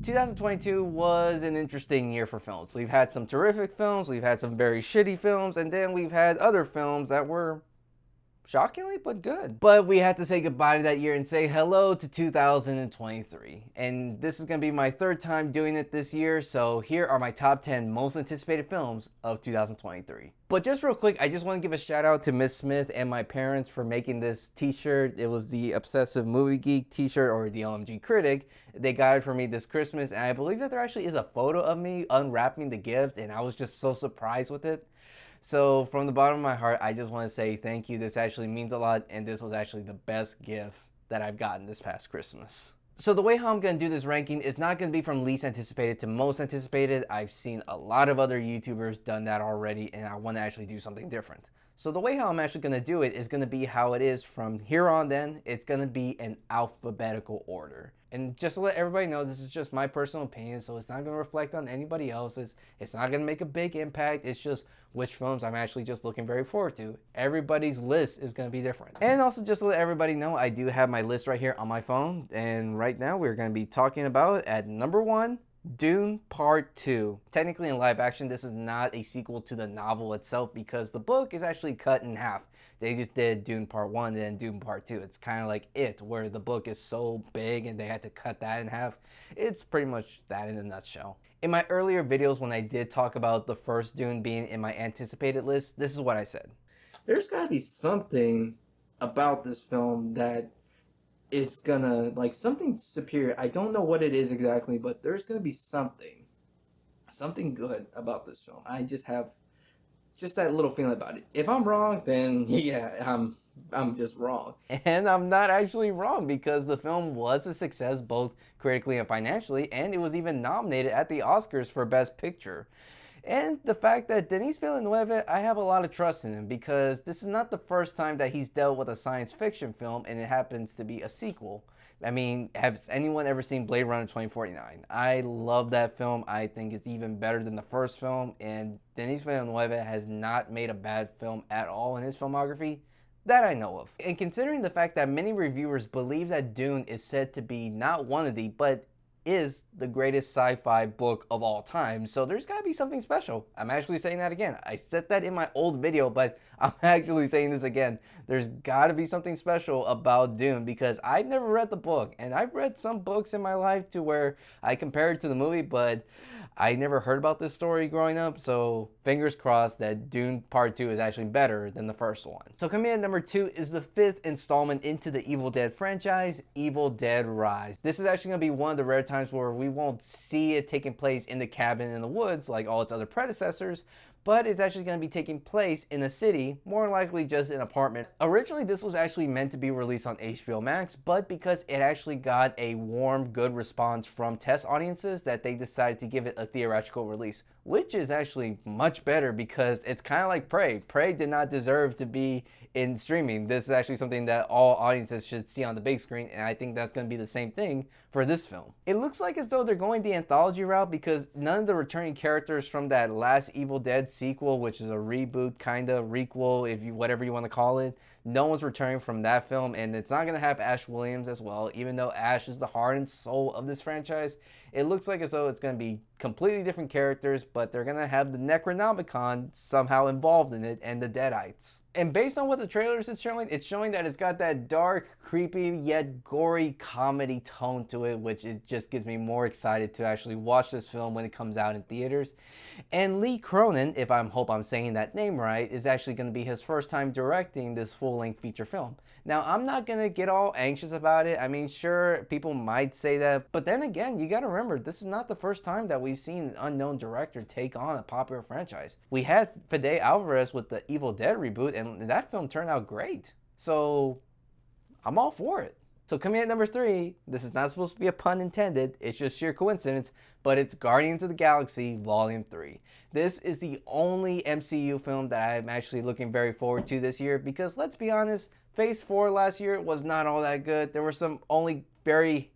2022 was an interesting year for films. We've had some terrific films, we've had some very shitty films, and then we've had other films that were shockingly but good. But we had to say goodbye to that year and say hello to 2023. And this is going to be my third time doing it this year, so here are my top 10 most anticipated films of 2023. But just real quick, I just want to give a shout out to Miss Smith and my parents for making this t-shirt. It was the Obsessive Movie Geek t-shirt, or the O.M.G Critic. They got it for me this Christmas, and I believe that there actually is a photo of me unwrapping the gift, and I was just so surprised with it. So from the bottom of my heart, I just want to say thank you. This actually means a lot, and this was actually the best gift that I've gotten this past Christmas. So the way how I'm going to do this ranking is not going to be from least anticipated to most anticipated. I've seen a lot of other YouTubers done that already, and I want to actually do something different. So the way how I'm actually going to do it is going to be how it is from here on then. It's going to be in alphabetical order. And just to let everybody know, this is just my personal opinion, so it's not going to reflect on anybody else's. It's not going to make a big impact. It's just which films I'm actually just looking very forward to. Everybody's list is going to be different. And also just to let everybody know, I do have my list right here on my phone. And right now we're going to be talking about at number 1, Dune Part 2. Technically in live action, this is not a sequel to the novel itself because the book is actually cut in half. They just did Dune Part 1 and then Dune Part 2. It's kind of like It, where the book is so big and they had to cut that in half. It's pretty much that in a nutshell. In my earlier videos when I did talk about the first Dune being in my anticipated list, this is what I said. There's gotta be something about this film that is gonna, like, something superior. I don't know what it is exactly, but there's gonna be something good about this film. I just have just that little feeling about it. If I'm wrong, then yeah, I'm just wrong. And I'm not actually wrong because the film was a success both critically and financially, and it was even nominated at the Oscars for Best Picture. And the fact that Denis Villeneuve, I have a lot of trust in him because this is not the first time that he's dealt with a science fiction film and it happens to be a sequel. I mean, has anyone ever seen Blade Runner 2049? I love that film. I think it's even better than the first film, and Denis Villeneuve has not made a bad film at all in his filmography that I know of. And considering the fact that many reviewers believe that Dune is said to be not one of the, but is the greatest sci-fi book of all time, so there's got to be something special. I'm actually saying that again. I said that in my old video, but I'm actually saying this again. There's got to be something special about Dune because I've never read the book, and I've read some books in my life to where I compare it to the movie, but I never heard about this story growing up, so fingers crossed that Dune Part 2 is actually better than the first one. So coming in at number 2 is the 5th installment into the Evil Dead franchise, Evil Dead Rise. This is actually going to be one of the rare times where we won't see it taking place in the cabin in the woods like all its other predecessors, but it's actually going to be taking place in a city, more likely just an apartment. Originally, this was actually meant to be released on HBO Max, but because it actually got a warm, good response from test audiences, that they decided to give it a theatrical release, which is actually much better because it's kind of like Prey. Prey did not deserve to be in streaming. This is actually something that all audiences should see on the big screen, and I think that's going to be the same thing for this film. It looks like as though they're going the anthology route because none of the returning characters from that last Evil Dead sequel, which is a reboot, kind of requel, if you whatever you want to call it, no one's returning from that film, and it's not going to have Ash Williams as well, even though Ash is the heart and soul of this franchise. It looks like as though it's going to be completely different characters, but they're going to have the Necronomicon somehow involved in it and the Deadites. And based on what the trailers it's showing that it's got that dark, creepy, yet gory comedy tone to it, which just gives me more excited to actually watch this film when it comes out in theaters. And Lee Cronin, if I hope I'm saying that name right, is actually going to be his first time directing this full-length feature film. Now, I'm not going to get all anxious about it. I mean, sure, people might say that, but then again, you got to remember, this is not the first time that we've seen an unknown director take on a popular franchise. We had Fede Alvarez with the Evil Dead reboot, and that film turned out great. So, I'm all for it. So coming in at number 3, this is not supposed to be a pun intended, it's just sheer coincidence, but it's Guardians of the Galaxy Volume 3. This is the only MCU film that I'm actually looking very forward to this year because let's be honest, Phase 4 last year was not all that good. There were some only very,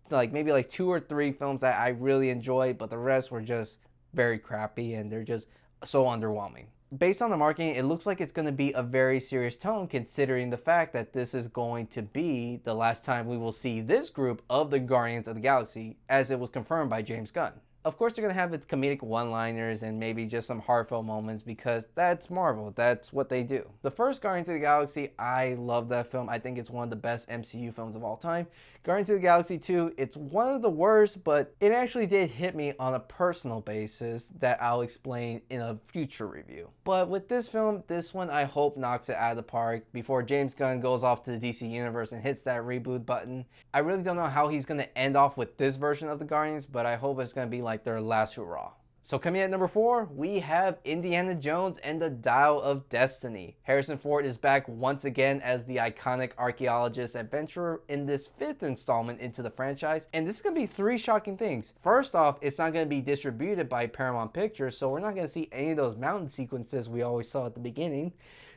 maybe 2 or 3 films that I really enjoyed, but the rest were just very crappy and they're just so underwhelming. based on the marketing, it looks like it's going to be a very serious tone, considering the fact that this is going to be the last time we will see this group of the Guardians of the Galaxy, as it was confirmed by James Gunn. Of course, they're going to have its comedic one-liners and maybe just some heartfelt moments, because that's Marvel. That's what they do. The first Guardians of the Galaxy, I love that film. I think it's one of the best MCU films of all time. Guardians of the Galaxy 2, it's one of the worst, but it actually did hit me on a personal basis that I'll explain in a future review. But with this film, this one I hope knocks it out of the park before James Gunn goes off to the DC Universe and hits that reboot button. I really don't know how he's going to end off with this version of the Guardians, but I hope it's going to be like their last hurrah. So coming at number 4, we have Indiana Jones and the Dial of Destiny. Harrison Ford is back once again as the iconic archaeologist adventurer in this 5th installment into the franchise. And this is going to be 3 shocking things. First off, it's not going to be distributed by Paramount Pictures, so we're not going to see any of those mountain sequences we always saw at the beginning.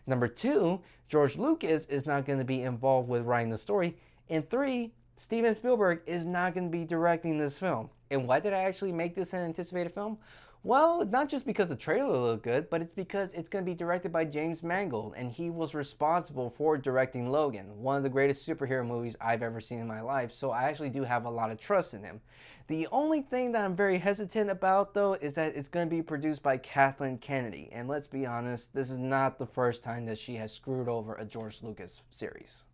Number 2, George Lucas is not going to be involved with writing the story. And 3, Steven Spielberg is not going to be directing this film. And why did I actually make this an anticipated film? Well, not just because the trailer looked good, but it's because it's going to be directed by James Mangold, and he was responsible for directing Logan, one of the greatest superhero movies I've ever seen in my life, so I actually do have a lot of trust in him. The only thing that I'm very hesitant about, though, is that it's going to be produced by Kathleen Kennedy, and let's be honest, this is not the first time that she has screwed over a George Lucas series.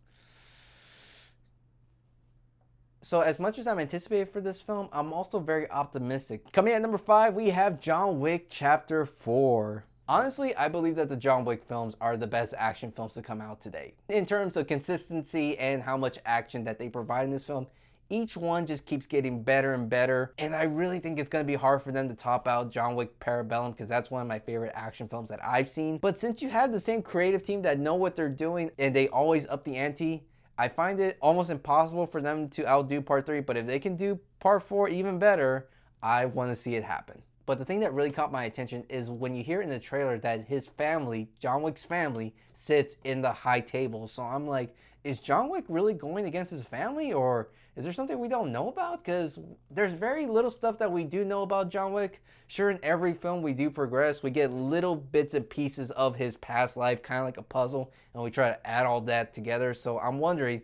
So as much as I'm anticipated for this film, I'm also very optimistic. Coming at number 5, we have John Wick Chapter 4. Honestly, I believe that the John Wick films are the best action films to come out today. In terms of consistency and how much action that they provide in this film, each one just keeps getting better and better. And I really think it's going to be hard for them to top out John Wick Parabellum, because that's one of my favorite action films that I've seen. But since you have the same creative team that know what they're doing and they always up the ante, I find it almost impossible for them to outdo part 3, but if they can do part 4 even better, I want to see it happen. But the thing that really caught my attention is when you hear in the trailer that his family, John Wick's family, sits in the high table. So I'm like, is John Wick really going against his family, or is there something we don't know about? Because there's very little stuff that we do know about John Wick. Sure, in every film we do progress, we get little bits and pieces of his past life, kind of like a puzzle, and we try to add all that together. So I'm wondering,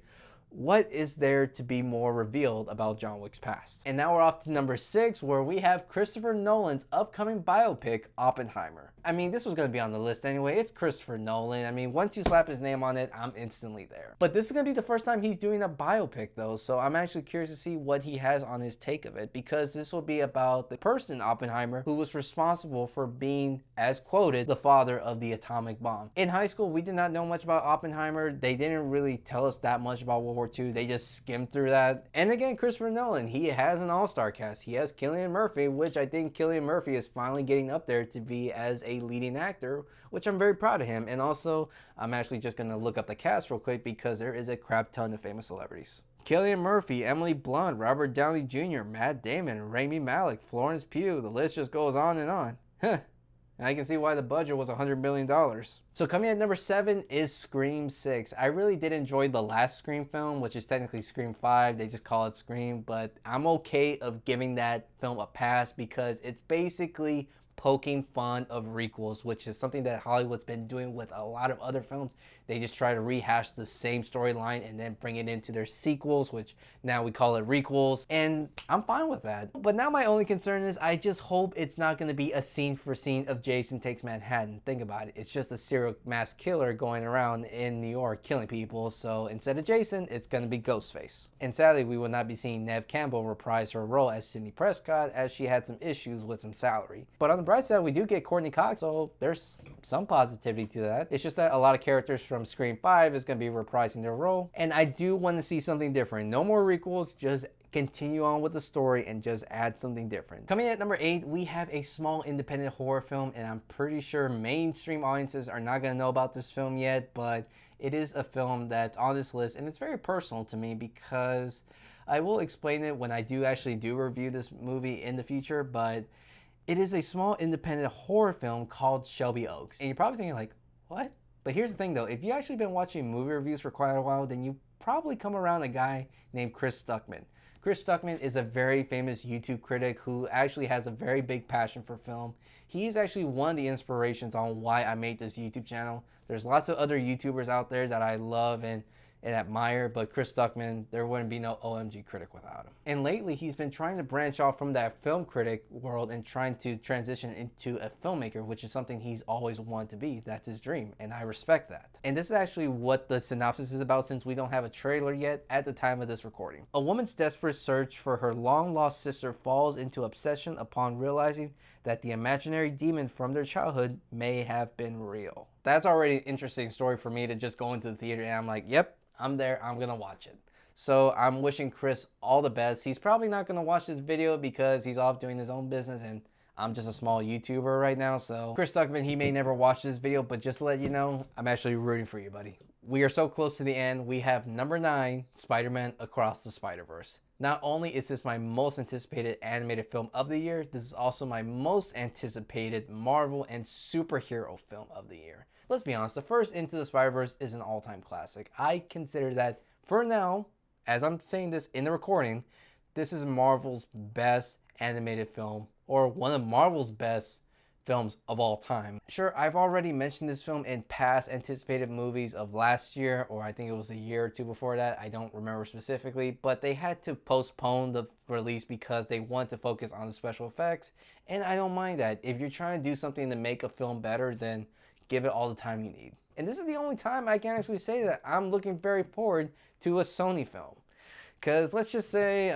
what is there to be more revealed about John Wick's past? And now we're off to number 6, where we have Christopher Nolan's upcoming biopic, Oppenheimer. I mean, this was going to be on the list anyway. It's Christopher Nolan. I mean, once you slap his name on it, I'm instantly there. But this is going to be the first time he's doing a biopic, though, so I'm actually curious to see what he has on his take of it, because this will be about the person, Oppenheimer, who was responsible for being, as quoted, the father of the atomic bomb. In high school, we did not know much about Oppenheimer. They didn't really tell us that much about World War II. They just skimmed through that. And again, Christopher Nolan, he has an all-star cast. He has Cillian Murphy, which I think Cillian Murphy is finally getting up there to be as a leading actor, which I'm very proud of him. And also, I'm actually just going to look up the cast real quick because there is a crap ton of famous celebrities. Cillian Murphy, Emily Blunt, Robert Downey Jr., Matt Damon, Rami Malek, Florence Pugh. The list just goes on and on. Huh. And I can see why the budget was $100 million. So coming at number 7 is Scream 6. I really did enjoy the last Scream film, which is technically Scream 5. They just call it Scream, but I'm okay of giving that film a pass because it's basically poking fun of requels, which is something that Hollywood's been doing with a lot of other films. They just try to rehash the same storyline and then bring it into their sequels, which now we call it requels, and I'm fine with that. But now my only concern is I just hope it's not going to be a scene for scene of Jason Takes Manhattan. Think about it. It's just a serial mass killer going around in New York killing people, so instead of Jason, it's going to be Ghostface. And sadly, we will not be seeing Neve Campbell reprise her role as Sidney Prescott, as she had some issues with some salary. But on the bright side, we do get Courtney Cox, so there's some positivity to that. It's just that a lot of characters from Scream 5 is going to be reprising their role, and I do want to see something different. No more requels, just continue on with the story and just add something different. Coming at number 8, we have a small independent horror film, and I'm pretty sure mainstream audiences are not going to know about this film yet, but it is a film that's on this list, and it's very personal to me because I will explain it when I do actually review this movie in the future, but it is a small independent horror film called Shelby Oaks. And you're probably thinking like, what? But here's the thing though, if you actually been watching movie reviews for quite a while, then you probably come around a guy named Chris Stuckman. Chris Stuckman is a very famous YouTube critic who actually has a very big passion for film. He's actually one of the inspirations on why I made this YouTube channel. There's lots of other YouTubers out there that I love and admire, but Chris Stuckman, there wouldn't be no OMG Critic without him. And lately, he's been trying to branch off from that film critic world and trying to transition into a filmmaker, which is something he's always wanted to be. That's his dream, and I respect that. And this is actually what the synopsis is about, since we don't have a trailer yet at the time of this recording. A woman's desperate search for her long-lost sister falls into obsession upon realizing that the imaginary demon from their childhood may have been real. That's already an interesting story for me to just go into the theater and I'm like, yep, I'm there, I'm gonna watch it. So I'm wishing Chris all the best. He's probably not gonna watch this video because he's off doing his own business and I'm just a small YouTuber right now. So Chris Stuckman, he may never watch this video, but just to let you know, I'm actually rooting for you, buddy. We are so close to the end. We have number 9, Spider-Man Across the Spider-Verse. Not only is this my most anticipated animated film of the year, this is also my most anticipated Marvel and superhero film of the year. Let's be honest, the first Into the Spider-Verse is an all-time classic. I consider that, for now, as I'm saying this in the recording, this is Marvel's best animated film, or one of Marvel's best films of all time. Sure, I've already mentioned this film in past anticipated movies of last year, or I think it was a year or two before that, I don't remember specifically, but they had to postpone the release because they wanted to focus on the special effects, and I don't mind that. If you're trying to do something to make a film better, then give it all the time you need. And this is the only time I can actually say that I'm looking very forward to a Sony film. Because let's just say,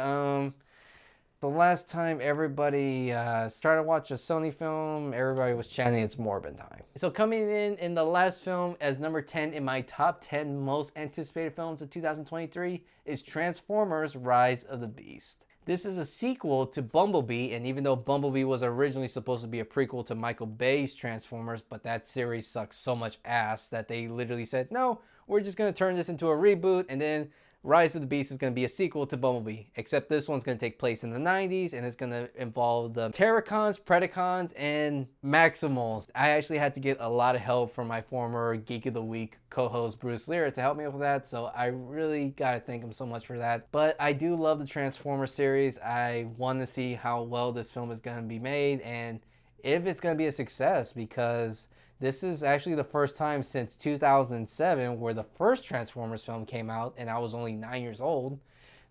the last time everybody started watching a Sony film, everybody was chanting it's Morbin time. So coming in the last film as number 10 in my top 10 most anticipated films of 2023 is Transformers: Rise of the Beast. This is a sequel to Bumblebee, and even though Bumblebee was originally supposed to be a prequel to Michael Bay's Transformers, but that series sucks so much ass that they literally said, no, we're just going to turn this into a reboot, and then Rise of the Beast is going to be a sequel to Bumblebee, except this one's going to take place in the 90s, and it's going to involve the Terracons, Predacons, and Maximals. I actually had to get a lot of help from my former Geek of the Week co-host Bruce Lear to help me with that, so I really got to thank him so much for that. But I do love the Transformers series. I want to see how well this film is going to be made, and if it's going to be a success, because this is actually the first time since 2007 where the first Transformers film came out and I was only 9 years old.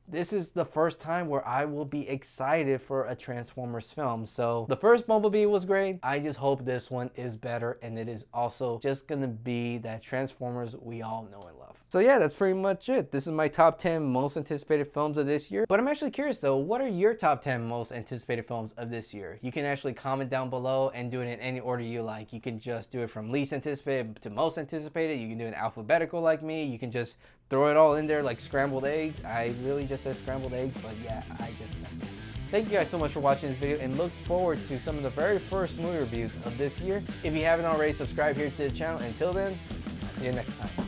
This is the first time where I will be excited for a Transformers film. So the first Bumblebee was great. I just hope this one is better, and it is also just gonna be that Transformers we all know and love. So yeah, that's pretty much it. This is my top 10 most anticipated films of this year. But I'm actually curious though, what are your top 10 most anticipated films of this year? You can actually comment down below and do it in any order you like. You can just do it from least anticipated to most anticipated. You can do it alphabetical like me. You can just throw it all in there like scrambled eggs. I really just said scrambled eggs, but yeah, I just said that. Thank you guys so much for watching this video, and look forward to some of the very first movie reviews of this year. If you haven't already, subscribe here to the channel. Until then, I'll see you next time.